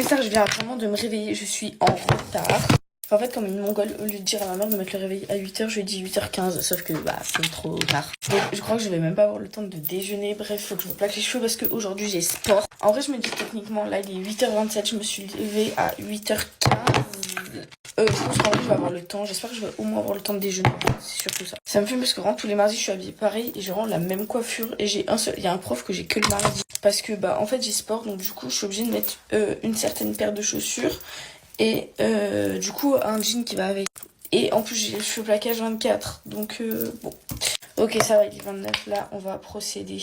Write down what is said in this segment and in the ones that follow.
C'est ça, je viens vraiment de me réveiller, je suis en retard. En fait, comme une mongole, au lieu de dire à ma mère de mettre le réveil à 8h, je lui ai dit 8h15, sauf que bah c'est trop tard. Donc, je crois que je vais même pas avoir le temps de déjeuner, bref, faut que je me plaque les cheveux parce qu'aujourd'hui j'ai sport. En vrai, je me dis techniquement, là il est 8h27, je me suis levée à 8h15. Je pense qu'en vrai je vais avoir le temps, j'espère que je vais au moins avoir le temps de déjeuner, c'est surtout ça. Ça me fait parce que vraiment tous les mardis je suis habillée pareil et j'ai vraiment la même coiffure et il y a un prof que j'ai que le mardi. Parce que bah en fait j'ai sport donc du coup je suis obligée de mettre une certaine paire de chaussures et du coup un jean qui va avec. Et en plus j'ai les cheveux plaquage 24 donc bon. Ok ça va il est 29 là on va procéder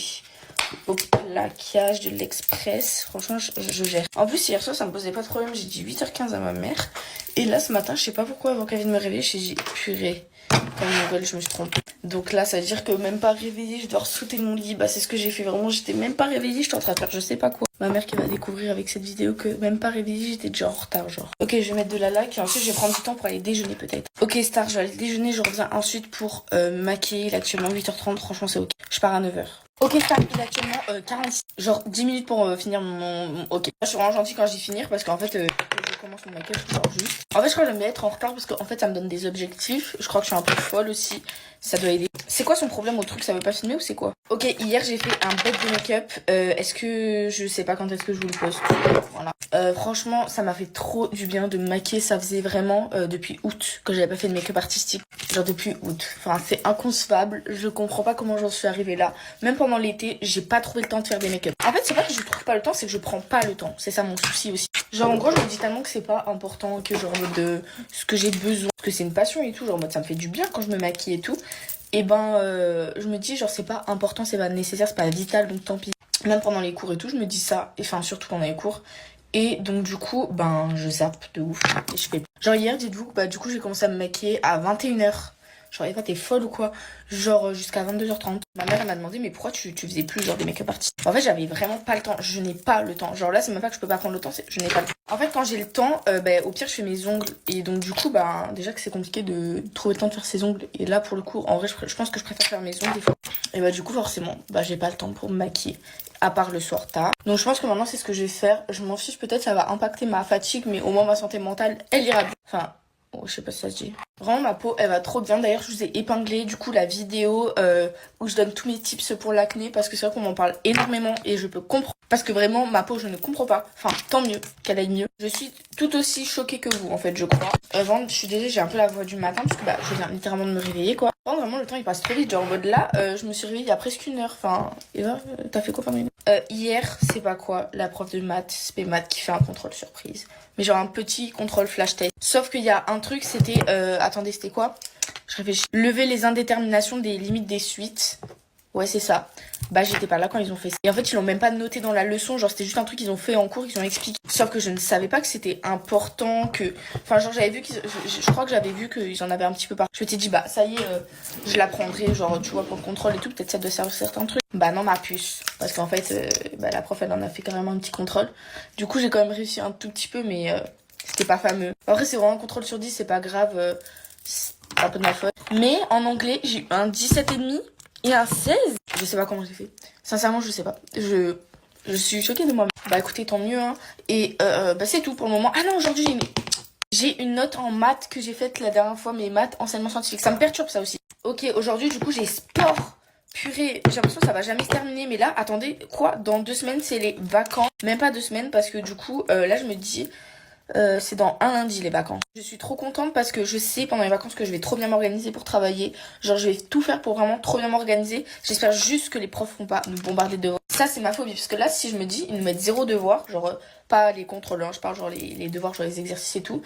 au plaquage de l'express. Franchement je gère. En plus hier soir ça me posait pas de problème, j'ai dit 8h15 à ma mère. Et là ce matin je sais pas pourquoi avant qu'elle vienne me réveiller j'ai dit purée. Comme nouvelle, je me suis trompée. Donc là, ça veut dire que même pas réveillée, je dois sauter de mon lit. Bah, c'est ce que j'ai fait. Vraiment, j'étais même pas réveillée, j'étais en train de faire je sais pas quoi. Ma mère qui va découvrir avec cette vidéo que même pas réveillée, j'étais déjà en retard, genre. Ok, je vais mettre de la laque et ensuite je vais prendre du temps pour aller déjeuner peut-être. Ok, Star, je vais aller déjeuner, je reviens ensuite pour maquiller. Il est actuellement 8h30, franchement, c'est ok. Je pars à 9h. Ok, Star, il est actuellement 46. Genre 10 minutes pour finir mon. Ok. Je suis vraiment gentille quand je dis finir parce qu'en fait, je commence mon maquillage, je sors juste. En fait, je crois que j'aime bien être en retard parce qu'en fait, ça me donne des objectifs. Je crois que je suis un peu folle aussi. Ça doit aider. C'est quoi son problème au truc? Ça veut pas filmer ou c'est quoi? Ok, hier j'ai fait un bête de make-up. Est-ce que je sais pas quand est-ce que je vous le poste? Voilà. Franchement, ça m'a fait trop du bien de me maquiller. Ça faisait vraiment depuis août que j'avais pas fait de make-up artistique. Genre depuis août. Enfin, c'est inconcevable. Je comprends pas comment j'en suis arrivée là. Même pendant l'été, j'ai pas trouvé le temps de faire des make-up. En fait, c'est pas que je trouve pas le temps, c'est que je prends pas le temps. C'est ça mon souci aussi. Genre en gros, je me dis tellement que c'est pas important que genre de ce que j'ai besoin, parce que c'est une passion et tout. Genre en mode ça me fait du bien quand je me maquille et tout. Et ben, je me dis genre c'est pas important, c'est pas nécessaire, c'est pas vital, donc tant pis. Même pendant les cours et tout, je me dis ça. Et enfin surtout pendant les cours. Et donc du coup, ben je zappe de ouf. Et je fais. Genre hier, dites-vous, bah du coup j'ai commencé à me maquiller à 21h. Genre, Eva, t'es folle ou quoi? Genre, jusqu'à 22h30. Ma mère, elle m'a demandé, mais pourquoi tu faisais plus, genre, des make-up artistes? En fait, j'avais vraiment pas le temps. Je n'ai pas le temps. Genre, là, c'est même pas que je peux pas prendre le temps, c'est je n'ai pas le temps. En fait, quand j'ai le temps, au pire, je fais mes ongles. Et donc, du coup, bah, déjà que c'est compliqué de trouver le temps de faire ses ongles. Et là, pour le coup, en vrai, je pense que je préfère faire mes ongles des fois. Et bah, du coup, forcément, bah, j'ai pas le temps pour me maquiller. À part le soir tard. Donc, je pense que maintenant, c'est ce que je vais faire. Je m'en fiche, peut-être, ça va impacter ma fatigue, mais au moins, ma santé mentale, elle ira bien. Enfin, oh, je sais pas si ça se dit. Vraiment, ma peau, elle va trop bien. D'ailleurs, je vous ai épinglé, du coup, la vidéo où je donne tous mes tips pour l'acné. Parce que c'est vrai qu'on m'en parle énormément et je peux comprendre. Parce que vraiment, ma peau, je ne comprends pas. Enfin, tant mieux qu'elle aille mieux. Je suis tout aussi choquée que vous, en fait, je crois. Vraiment, je suis désolée, j'ai un peu la voix du matin. Parce que bah, je viens littéralement de me réveiller, quoi. Vraiment, le temps, il passe trop vite. Genre, en mode là, je me suis réveillée il y a presque 1 heure. Enfin, Eva, t'as fait quoi pendant 1 heure? Hier, c'est pas quoi, la prof de maths, spé maths, qui fait un contrôle surprise. Mais genre un petit contrôle flash test. Sauf qu'il y a un truc, c'était... attendez, c'était quoi? Je réfléchis. Lever les indéterminations des limites des suites. Ouais, c'est ça. Bah, j'étais pas là quand ils ont fait ça. Et en fait, ils l'ont même pas noté dans la leçon. Genre, c'était juste un truc qu'ils ont fait en cours, qu'ils ont expliqué. Sauf que je ne savais pas que c'était important, que... Enfin, genre, j'avais vu qu'ils... Je crois que j'avais vu qu'ils en avaient un petit peu parlé. Je m'étais dit, bah, ça y est, je l'apprendrai, genre, tu vois, pour le contrôle et tout. Peut-être ça doit servir certains trucs. Bah, non, ma puce. Parce qu'en fait, bah, la prof, elle en a fait carrément un petit contrôle. Du coup, j'ai quand même réussi un tout petit peu, mais c'était pas fameux. Après, c'est vraiment un contrôle sur 10, c'est pas grave. C'est un peu de ma faute. Mais en anglais, j'ai eu un 17,5 et un 16. Je sais pas comment j'ai fait. Sincèrement, je sais pas. Je suis choquée de moi. Bah écoutez, tant mieux, hein. Et bah c'est tout pour le moment. Ah non, aujourd'hui j'ai une note en maths que j'ai faite la dernière fois, mais maths, enseignement scientifique. Ça me perturbe ça aussi. Ok, aujourd'hui, du coup, j'ai sport. Purée, j'ai l'impression que ça va jamais se terminer. Mais là, attendez, quoi? Dans 2 semaines, c'est les vacances. Même pas 2 semaines, parce que du coup, là, je me dis... c'est dans un lundi les vacances. Je suis trop contente parce que je sais pendant les vacances que je vais trop bien m'organiser pour travailler. Genre je vais tout faire pour vraiment trop bien m'organiser. J'espère juste que les profs vont pas nous bombarder de devoirs. Ça c'est ma phobie parce que là si je me dis ils nous mettent 0 devoir, genre pas les contrôles, hein, je parle genre les devoirs, genre les exercices et tout.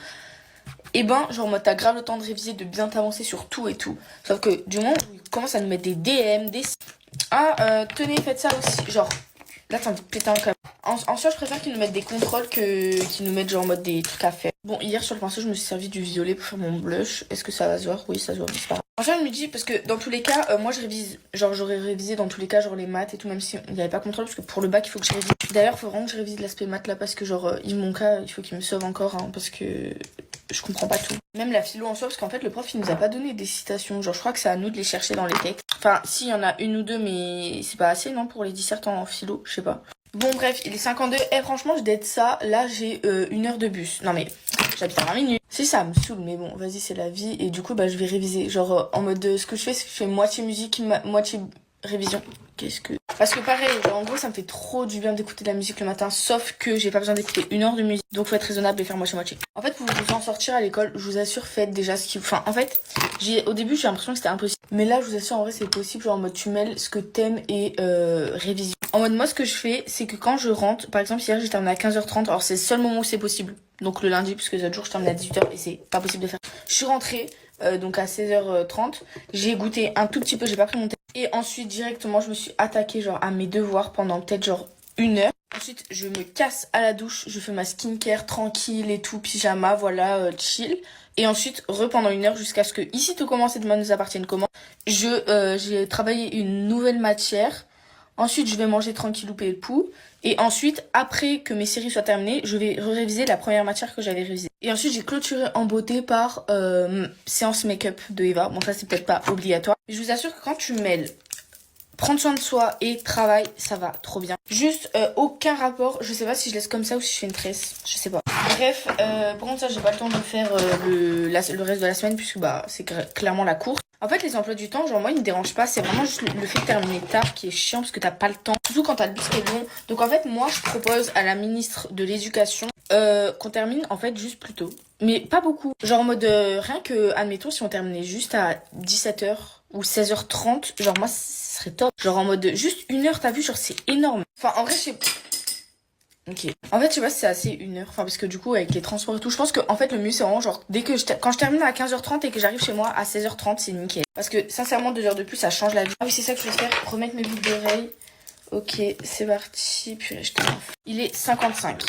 Et ben genre moi t'as grave le temps de réviser, de bien t'avancer sur tout et tout. Sauf que du moment où ils commencent à nous mettre des DM, des... Ah tenez faites ça aussi. Genre là, t'as envie de péter un câble. En soi, je préfère qu'ils nous mettent des contrôles que qu'ils nous mettent genre en mode des trucs à faire. Bon, hier sur le pinceau, je me suis servi du violet pour faire mon blush. Est-ce que ça va se voir? Oui, ça se voit, mais c'est pas grave. En fait, je me dis, parce que dans tous les cas, moi je révise. Genre, j'aurais révisé dans tous les cas, genre les maths et tout, même si il n'y avait pas contrôle, parce que pour le bac, il faut que je révise. D'ailleurs, il faut vraiment que je révise l'aspect maths là, parce que genre, mon cas, il faut qu'il me sauve encore, hein, parce que je comprends pas tout. Même la philo en soi, parce qu'en fait, le prof, il nous a pas donné des citations. Genre, je crois que c'est à nous de les chercher dans les textes. Enfin, si, il y en a une ou deux, mais c'est pas assez, non, pour les dissertes en philo, je sais pas. Bon bref, il est 52 et franchement je date ça, là j'ai 1 heure de bus. Non mais j'habite à 20 minutes. Si ça me saoule mais bon vas-y c'est la vie et du coup bah je vais réviser. Genre en mode ce que je fais c'est que je fais moitié musique, moitié révision. Parce que pareil, genre, en gros ça me fait trop du bien d'écouter de la musique le matin, sauf que j'ai pas besoin d'écouter 1 heure de musique, donc faut être raisonnable et faire moitié-moitié. En fait pour vous en sortir à l'école, je vous assure faites déjà ce qu'il faut. Enfin en fait, au début j'ai l'impression que c'était impossible, mais là je vous assure en vrai c'est possible, genre en mode tu mêles ce que t'aimes et révision. En mode moi ce que je fais c'est que quand je rentre, par exemple hier j'ai terminé à 15h30, alors c'est le seul moment où c'est possible, donc le lundi puisque les autres jours je termine à 18h et c'est pas possible de faire. Je suis rentrée donc à 16h30, j'ai goûté un tout petit peu, j'ai pas pris mon thé. Et ensuite directement je me suis attaquée genre à mes devoirs pendant peut-être genre 1 heure. Ensuite je me casse à la douche, je fais ma skincare tranquille et tout, pyjama, voilà, chill. Et ensuite pendant 1 heure jusqu'à ce que Ici tout commence et demain nous appartienne comment. J'ai travaillé une nouvelle matière. Ensuite je vais manger tranquillou pou. Et ensuite, après que mes séries soient terminées, je vais réviser la première matière que j'avais révisée. Et ensuite, j'ai clôturé en beauté par séance make-up de Eva. Bon, ça, c'est peut-être pas obligatoire. Mais je vous assure que quand tu mêles prendre soin de soi et travail, ça va trop bien. Juste, aucun rapport. Je sais pas si je laisse comme ça ou si je fais une tresse. Je sais pas. Bref, par contre, ça, j'ai pas le temps de faire le reste de la semaine puisque bah c'est clairement la course. En fait, les emplois du temps, genre moi, ils me dérangent pas. C'est vraiment juste le fait de terminer tard qui est chiant parce que t'as pas le temps. Surtout quand t'as le bus qui est long. Donc en fait, moi, je propose à la ministre de l'Éducation qu'on termine en fait juste plus tôt. Mais pas beaucoup. Genre en mode, rien que, admettons, si on terminait juste à 17h ou 16h30, genre moi, ce serait top. Genre en mode, juste 1 heure, t'as vu, genre c'est énorme. Enfin, en vrai, je sais. Ok. En fait, je sais pas si c'est assez 1 heure. Enfin, parce que du coup, avec les transports et tout, je pense que en fait, le mieux, c'est vraiment genre, quand je termine à 15h30 et que j'arrive chez moi à 16h30, c'est nickel. Parce que sincèrement, 2 heures de plus, ça change la vie. Ah oui, c'est ça que je vais faire. Remettre mes boucles d'oreilles. Ok, c'est parti. Purée, je t'enfle. Il est 55.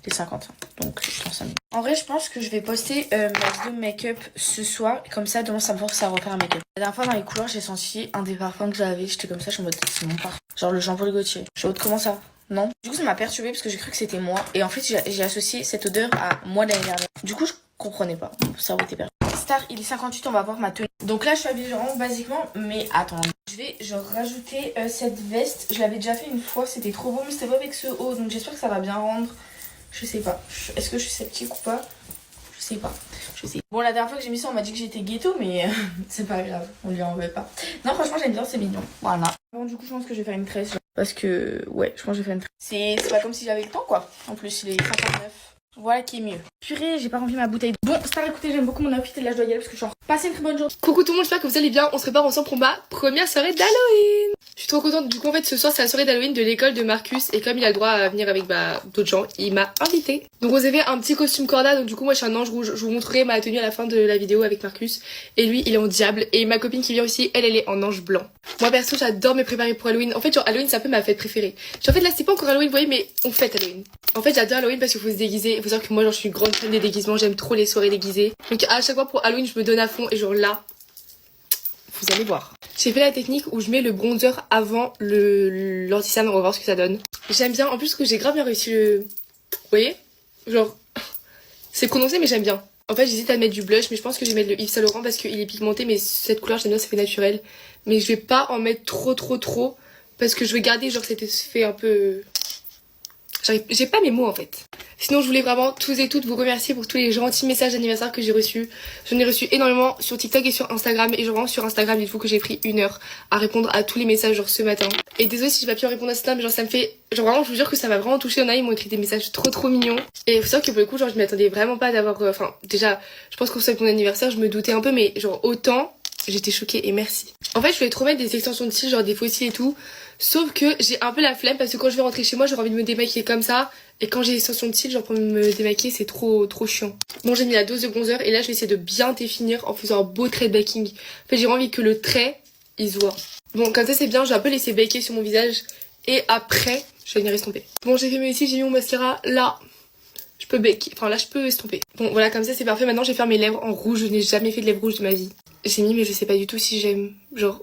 Il est 55. Donc, je pense à minutes. En vrai, je pense que je vais poster ma vidéo make-up ce soir. Comme ça, demain, ça me force à refaire un make-up. La dernière fois, dans les couleurs, j'ai senti un des parfums que j'avais. J'étais comme ça, je suis en mode, c'est mon parfum. Genre le Jean-Paul Gaultier. Je suis en mode, comment ça? Non. Du coup, ça m'a perturbée parce que j'ai cru que c'était moi. Et en fait, j'ai associé cette odeur à moi l'année dernière. Du coup, je comprenais pas. Mon cerveau était perdu. Star, il est 58, on va voir ma tenue. Donc là, je suis habillée vraiment basiquement. Mais attends, je vais genre rajouter cette veste. Je l'avais déjà fait une fois, c'était trop beau. Mais c'était pas avec ce haut. Donc j'espère que ça va bien rendre. Je sais pas. Est-ce que je suis sceptique ou pas? Je sais pas. Je sais. Bon, la dernière fois que j'ai mis ça, on m'a dit que j'étais ghetto, mais c'est pas grave. On lui en veut pas. Non, franchement, j'aime bien, c'est mignon. Voilà. Bon, du coup, je pense que je vais faire une tresse. Parce que, ouais, je pense que je vais faire une tresse. C'est pas comme si j'avais le temps, quoi. En plus, il est 59. Voilà qui est mieux. Purée, j'ai pas rempli ma bouteille. Bon, Star, écoutez, j'aime beaucoup mon outfit et là, je dois y aller parce que je suis en passer une très bonne journée. Coucou tout le monde, j'espère que vous allez bien. On se prépare ensemble pour ma première soirée d'Halloween. Je suis trop contente. Du coup, en fait, ce soir, c'est la soirée d'Halloween de l'école de Marcus. Et comme il a le droit à venir avec d'autres gens, il m'a invité. Donc, on s'est fait un petit costume corda. Donc, du coup, moi, je suis un ange rouge. Je vous montrerai ma tenue à la fin de la vidéo avec Marcus. Et lui, il est en diable. Et ma copine qui vient aussi, elle est en ange blanc. Moi, perso, j'adore me préparer pour Halloween. En fait, genre, Halloween, c'est un peu ma fête préférée. En fait, là, c'est pas encore Halloween, vous voyez, mais on fête Halloween. En fait, j'adore Halloween parce qu'il faut se déguiser. Il faut savoir que moi, genre, je suis une grande fan des déguisements. J'aime trop les soirées déguisées. Donc, à chaque fois pour Halloween, je me donne à fond. Et genre là, vous allez voir. J'ai fait la technique où je mets le bronzer avant l'anti-cerne. On va voir ce que ça donne. J'aime bien. En plus, que j'ai grave bien réussi le... Vous voyez? Genre, c'est prononcé, mais j'aime bien. En fait, j'hésite à mettre du blush, mais je pense que je vais mettre le Yves Saint Laurent parce qu'il est pigmenté. Mais cette couleur, j'aime bien, ça fait naturel. Mais je vais pas en mettre trop. Parce que je veux garder, genre, cet effet un peu... J'ai pas mes mots en fait. Sinon je voulais vraiment tous et toutes vous remercier pour tous les gentils messages d'anniversaire que j'ai reçus. J'en ai reçu énormément sur TikTok et sur Instagram. Et genre vraiment sur Instagram, il faut que j'ai pris 1 heure à répondre à tous les messages genre ce matin. Et désolé si j'ai pas pu en répondre à ça, mais genre ça me fait... Genre vraiment je vous jure que ça m'a vraiment touché. Ils m'ont écrit des messages trop mignons. Et il faut savoir que pour le coup genre je m'attendais vraiment pas d'avoir... Enfin déjà je pense qu'on sait mon anniversaire, je me doutais un peu, mais genre autant j'étais choquée et merci. En fait je voulais trop mettre des extensions de cils, genre des faux cils et tout. Sauf que j'ai un peu la flemme parce que quand je vais rentrer chez moi, j'aurais envie de me démaquiller comme ça. Et quand j'ai les extensions de cils, genre pour me démaquiller, c'est trop chiant. Bon, j'ai mis la dose de bronzer et là, je vais essayer de bien définir en faisant un beau trait de baking. En fait, j'ai envie que le trait, il se voit. Bon, comme ça, c'est bien. J'ai un peu laissé baker sur mon visage. Et après, je vais venir estomper. Bon, j'ai fait mes cils, j'ai mis mon mascara. Là, je peux baker. Enfin, là, je peux estomper. Bon, voilà, comme ça, c'est parfait. Maintenant, je vais faire mes lèvres en rouge. Je n'ai jamais fait de lèvres rouges de ma vie. J'ai mis, mais je sais pas du tout si j'aime. Genre...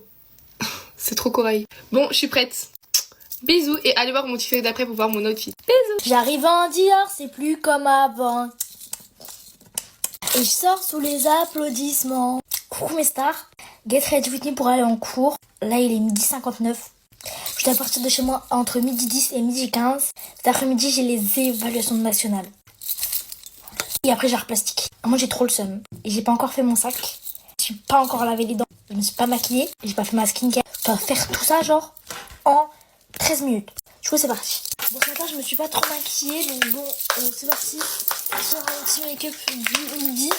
C'est trop corail. Bon, je suis prête. Bisous et allez voir mon t-shirt d'après pour voir mon outfit. Bisous. J'arrive en Dior, c'est plus comme avant. Et je sors sous les applaudissements. Coucou mes stars. Get ready with me pour aller en cours. Là, il est 12h59. Je Je dois partir de chez moi entre 12h10 et 12h15. Cet après-midi, j'ai les évaluations nationales. Et après, j'arrête plastique. Moi, j'ai trop le seum. Et j'ai pas encore fait mon sac. Je suis pas encore lavé les dents. Je me suis pas maquillée. J'ai pas fait ma skincare. Je dois faire tout ça, genre, en 13 minutes. Du coup, c'est parti. Bon, ce matin, je me suis pas trop maquillée. Donc bon, c'est parti. Sur un petit make-up du midi.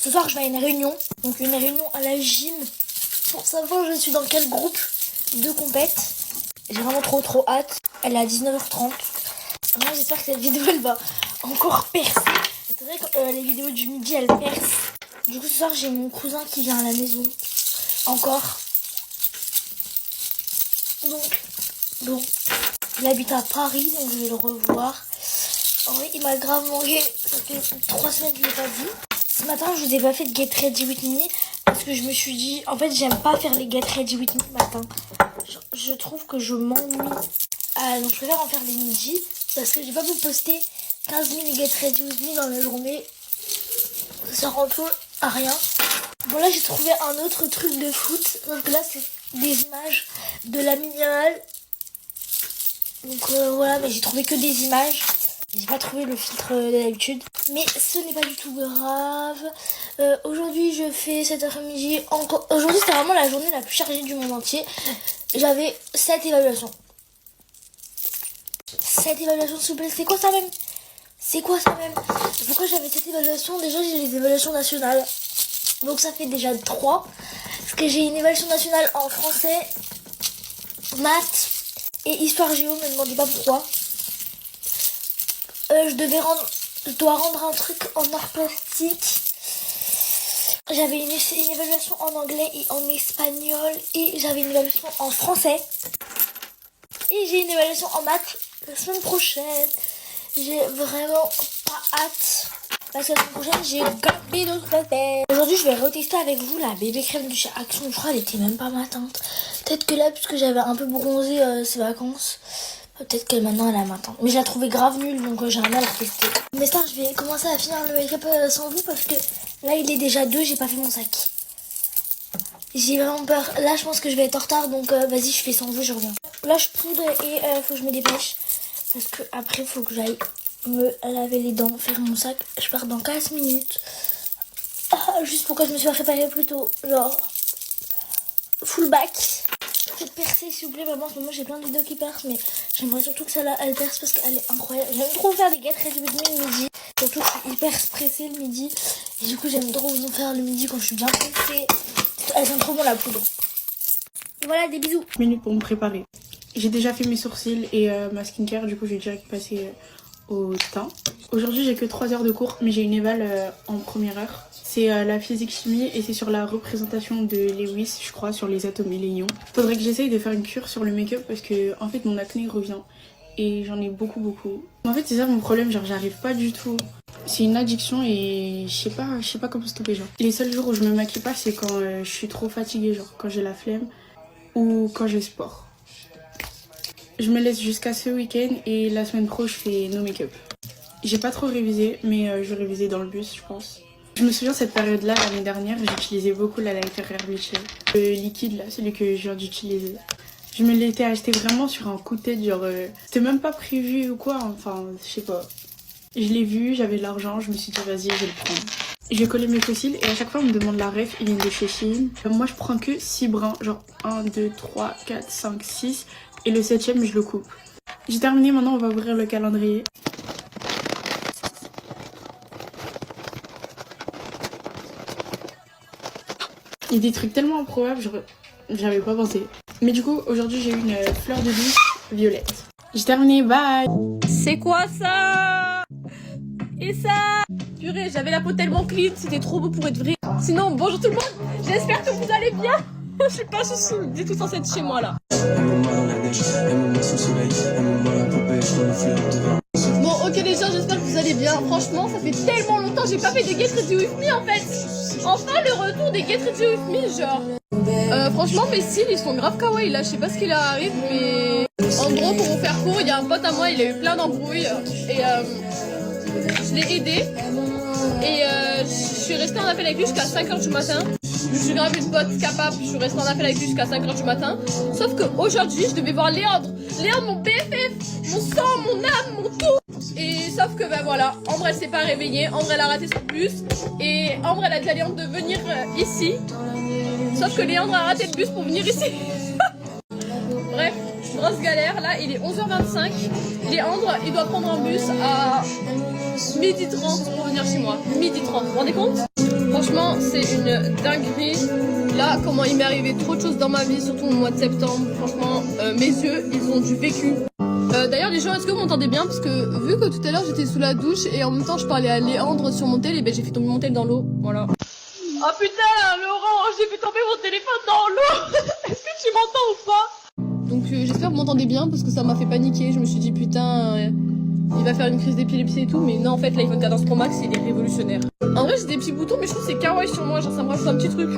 Ce soir, je vais à une réunion. Donc, une réunion à la gym. Pour savoir, je suis dans quel groupe de compète. J'ai vraiment trop hâte. Elle est à 19h30. Vraiment, j'espère que cette vidéo, elle va encore percer. C'est vrai que les vidéos du midi, elles percent. Du coup, ce soir, j'ai mon cousin qui vient à la maison. Encore. Donc, bon. Il habite à Paris, donc je vais le revoir. En vrai, il m'a grave manqué. Ça fait 3 semaines que je l'ai pas vu. Ce matin, je vous ai pas fait de Get Ready With Me. Parce que je me suis dit... En fait, j'aime pas faire les Get Ready With Me le matin. Je trouve que je m'ennuie. Donc, je préfère en faire les midis. Parce que je vais pas vous poster 15 000 Get Ready With Me dans la journée. Ça sert un peu à rien. Bon, là, j'ai trouvé un autre truc de foot. Donc là, c'est des images de Lamine Yamal. Donc voilà, mais j'ai trouvé que des images. J'ai pas trouvé le filtre d'habitude. Mais ce n'est pas du tout grave. Aujourd'hui, je fais cet après-midi encore. Aujourd'hui, c'était vraiment la journée la plus chargée du monde entier. J'avais 7 évaluations. 7 évaluations, s'il vous plaît. C'est quoi ça même? Pourquoi j'avais cette évaluation? Déjà, j'ai les évaluations nationales. Donc ça fait déjà 3. Parce que j'ai une évaluation nationale en français, maths et histoire géo. Me demandez pas pourquoi. Je dois rendre un truc en art plastique. J'avais une évaluation en anglais et en espagnol. Et j'avais une évaluation en français. Et j'ai une évaluation en maths la semaine prochaine. J'ai vraiment pas hâte. Parce que la semaine prochaine, j'ai gardé d'autres facettes. Aujourd'hui, je vais retester avec vous la bébé crème de chez Action. Je crois qu'elle était même pas matante. Peut-être que là, puisque j'avais un peu bronzé ces vacances, peut-être que maintenant elle est matante. Mais je la trouvais grave nulle, donc j'ai rien à la tester. Mais ça, je vais commencer à finir le make-up sans vous parce que là, il est déjà 2, j'ai pas fait mon sac. J'ai vraiment peur. Là, je pense que je vais être en retard, donc vas-y, je fais sans vous, je reviens. Là, je poudre et faut que je me dépêche. Parce que après, faut que j'aille me laver les dents, faire mon sac. Je pars dans 15 minutes. Juste pourquoi je me suis préparée plus tôt. Genre, full back. Faites percer, s'il vous plaît. Vraiment, en ce moment, j'ai plein de vidéos qui percent. Mais j'aimerais surtout que celle-là, elle perce parce qu'elle est incroyable. J'aime trop faire des Get Ready With Me le midi. Surtout que je suis hyper stressée le midi. Et du coup, j'aime trop vous en faire le midi quand je suis bien stressée. Elles sont trop bon la poudre. Et voilà, des bisous. Minutes pour me préparer. J'ai déjà fait mes sourcils et ma skincare, du coup je vais direct passer au teint. Aujourd'hui j'ai que 3 heures de cours, mais j'ai une éval en première heure. C'est la physique-chimie et c'est sur la représentation de Lewis, je crois, sur les atomes et les ions. Faudrait que j'essaye de faire une cure sur le make-up parce que en fait mon acné revient et j'en ai beaucoup. En fait c'est ça mon problème, genre j'arrive pas du tout. C'est une addiction et je sais pas comment stopper, genre. Les seuls jours où je me maquille pas, c'est quand je suis trop fatiguée, genre quand j'ai la flemme ou quand j'ai sport. Je me laisse jusqu'à ce week-end et la semaine pro je fais no make-up. J'ai pas trop révisé, mais je vais réviser dans le bus, je pense. Je me souviens cette période-là, l'année dernière, j'utilisais beaucoup la Lighter Hair Bleach. Le liquide là, celui que je viens d'utiliser. Je me l'étais acheté vraiment sur un coup de tête, genre c'était même pas prévu ou quoi, enfin je sais pas. Je l'ai vu, j'avais de l'argent, je me suis dit vas-y, je vais le prendre. J'ai collé mes fossiles et à chaque fois on me demande la ref, ils viennent de chez Shein. Moi je prends que 6 brins, genre 1, 2, 3, 4, 5, 6 et le 7ème je le coupe. J'ai terminé, maintenant on va ouvrir le calendrier. Il y a des trucs tellement improbables, j'avais pas pensé. Mais du coup aujourd'hui j'ai eu une fleur de lys violette. J'ai terminé, bye. C'est quoi ça? Et ça? Purée, j'avais la peau tellement clean, c'était trop beau pour être vrai. Sinon, bonjour tout le monde, j'espère que vous allez bien. Je suis pas du tout censée être chez moi là. Bon, ok les gens, j'espère que vous allez bien. Franchement, ça fait tellement longtemps que j'ai pas fait des Get Ready With Me en fait. Enfin le retour des Get Ready With Me, genre. Franchement, mes cils ils sont grave kawaii là, je sais pas ce qui leur arrive, mais en gros, pour vous faire court, il y a un pote à moi, il a eu plein d'embrouilles et je l'ai aidé et je suis restée en appel avec lui jusqu'à 5h du matin. Je suis grave une pote capable, je suis restée en appel avec lui jusqu'à 5h du matin. Sauf qu'aujourd'hui, je devais voir Léandre. Léandre, mon BFF, mon sang, mon âme, mon tout. Et sauf que ben voilà, Ambre elle s'est pas réveillée, Ambre elle a raté son bus. Et Ambre elle a dit à Léandre de venir ici. Sauf que Léandre a raté le bus pour venir ici. Bref, grosse galère. Là, il est 11h25. Léandre, il doit prendre un bus à 12h30 pour venir chez moi. 12h30, vous vous rendez compte? Franchement, c'est une dinguerie. Là, comment il m'est arrivé trop de choses dans ma vie, surtout au mois de septembre. Franchement, mes yeux, ils ont du vécu. D'ailleurs, les gens, est-ce que vous m'entendez bien? Parce que vu que tout à l'heure, j'étais sous la douche et en même temps, je parlais à Léandre sur mon tel, et ben j'ai fait tomber mon tel dans l'eau. Voilà. Oh putain, Laurent, j'ai fait tomber mon téléphone dans l'eau. Est-ce que tu m'entends ou pas? Donc j'espère que vous m'entendez bien parce que ça m'a fait paniquer. Je me suis dit putain, il va faire une crise d'épilepsie et tout. Mais non, en fait, l'iPhone 14 Pro Max, il est révolutionnaire. En vrai, j'ai des petits boutons, mais je trouve que c'est kawaii sur moi. Genre, ça me rajoute un petit truc.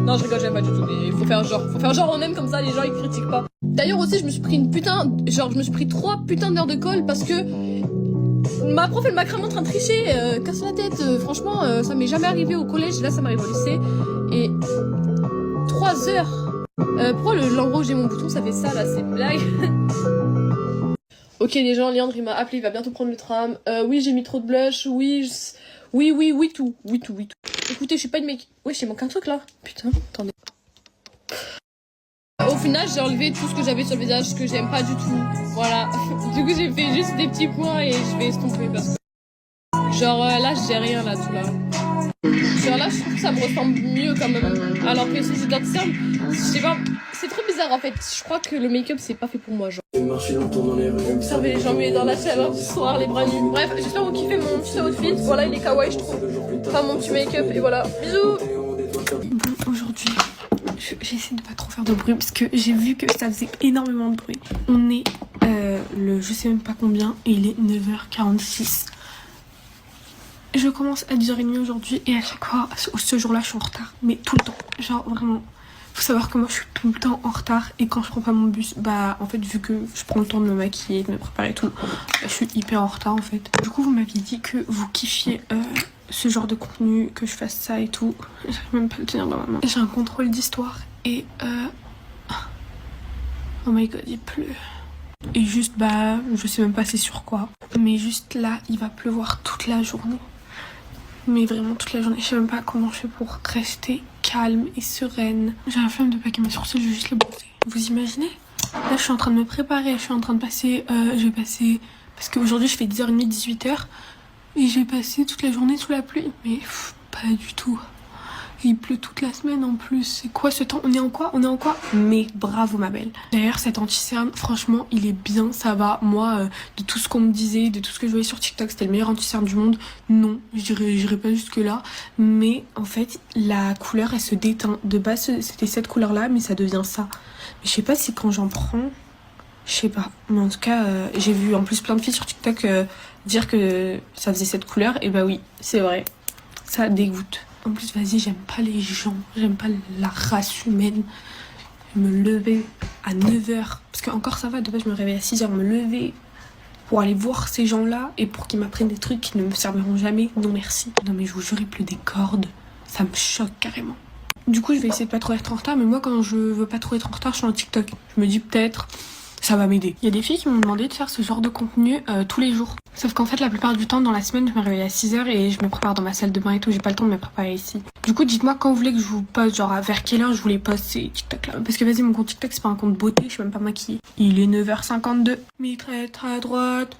Non, je rigole, j'aime pas du tout. Mais faut faire genre on aime comme ça, les gens ils critiquent pas. D'ailleurs aussi, je me suis pris je me suis pris 3 putains d'heures de colle parce que ma prof elle m'a cramé en train de tricher, casse la tête. Franchement, ça m'est jamais arrivé au collège. Là, ça m'arrive au lycée. Et 3 heures. Pourquoi l'endroit où j'ai mon bouton ça fait ça là, c'est une blague. Ok les gens, Léandre il m'a appelé, il va bientôt prendre le tram. Oui j'ai mis trop de blush, oui tout. Écoutez je suis pas une mec. Ouais j'ai manqué un truc là. Putain, attendez. Au final j'ai enlevé tout ce que j'avais sur le visage que j'aime pas du tout. Voilà. Du coup j'ai fait juste des petits points et je vais estomper parce que genre là j'ai rien là tout là. Genre là je trouve que ça me ressemble mieux quand même. Alors que si c'est d'autres cernes, je sais pas, c'est trop bizarre en fait. Je crois que le make-up c'est pas fait pour moi genre. Observez les jambes dans la chaleur du soir, les bras nus. Bref, j'espère que vous kiffez mon petit outfit. Voilà, il est kawaii je trouve. Enfin mon petit make-up et voilà. Bisous. Bon, aujourd'hui, j'essaie de pas trop faire de bruit parce que j'ai vu que ça faisait énormément de bruit. On est le je sais même pas combien et il est 9h46. Je commence à 10h30 aujourd'hui et à chaque fois, ce jour-là, je suis en retard. Mais tout le temps. Genre vraiment, faut savoir que moi, je suis tout le temps en retard. Et quand je prends pas mon bus, bah en fait, vu que je prends le temps de me maquiller, de me préparer et tout, bah, je suis hyper en retard en fait. Du coup, vous m'aviez dit que vous kiffiez ce genre de contenu, que je fasse ça et tout. J'arrive même pas à le tenir dans ma main. J'ai un contrôle d'histoire et oh my god, il pleut. Et juste, bah, je sais même pas c'est sur quoi. Mais juste là, il va pleuvoir toute la journée. Mais vraiment toute la journée, je sais même pas comment je fais pour rester calme et sereine. J'ai la flemme de paquer mes sourcils, je vais juste les brosser. Vous imaginez? Là je suis en train de me préparer, je suis en train de passer, je vais passer, parce qu'aujourd'hui je fais 10h30, 18h. Et j'ai passé toute la journée sous la pluie. Mais pas du tout. Il pleut toute la semaine en plus. C'est quoi ce temps? On est en quoi? Mais bravo ma belle. D'ailleurs cet anti-cerne, franchement il est bien, ça va. Moi de tout ce qu'on me disait, de tout ce que je voyais sur TikTok, c'était le meilleur anti-cerne du monde. Non, j'irai pas jusque là. Mais en fait la couleur elle se déteint. De base c'était cette couleur là mais ça devient ça. Mais je sais pas si quand j'en prends, je sais pas. Mais en tout cas j'ai vu en plus plein de filles sur TikTok dire que ça faisait cette couleur. Et bah oui c'est vrai, ça dégoûte. En plus, vas-y, j'aime pas les gens, j'aime pas la race humaine. Me lever à 9h, parce que encore ça va, de base je me réveille à 6h, me lever pour aller voir ces gens-là et pour qu'ils m'apprennent des trucs qui ne me serviront jamais. Non merci. Non mais je vous jure, il pleut des cordes, ça me choque carrément. Du coup, je vais essayer de pas trop être en retard, mais moi quand je veux pas trop être en retard, je suis en TikTok. Je me dis peut-être ça va m'aider. Il y a des filles qui m'ont demandé de faire ce genre de contenu tous les jours. Sauf qu'en fait la plupart du temps dans la semaine je me réveille à 6h et je me prépare dans ma salle de bain et tout, j'ai pas le temps de me préparer ici. Du coup dites-moi quand vous voulez que je vous poste, genre vers quelle heure je vous les poste ces TikTok là. Parce que vas-y mon compte TikTok c'est pas un compte beauté, je suis même pas maquillée. Il est 9h52. Mitre à droite.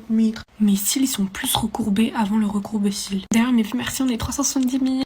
Mitre. Mes cils ils sont plus recourbés avant le recourbe cils. D'ailleurs mes filles merci, on est 370 000.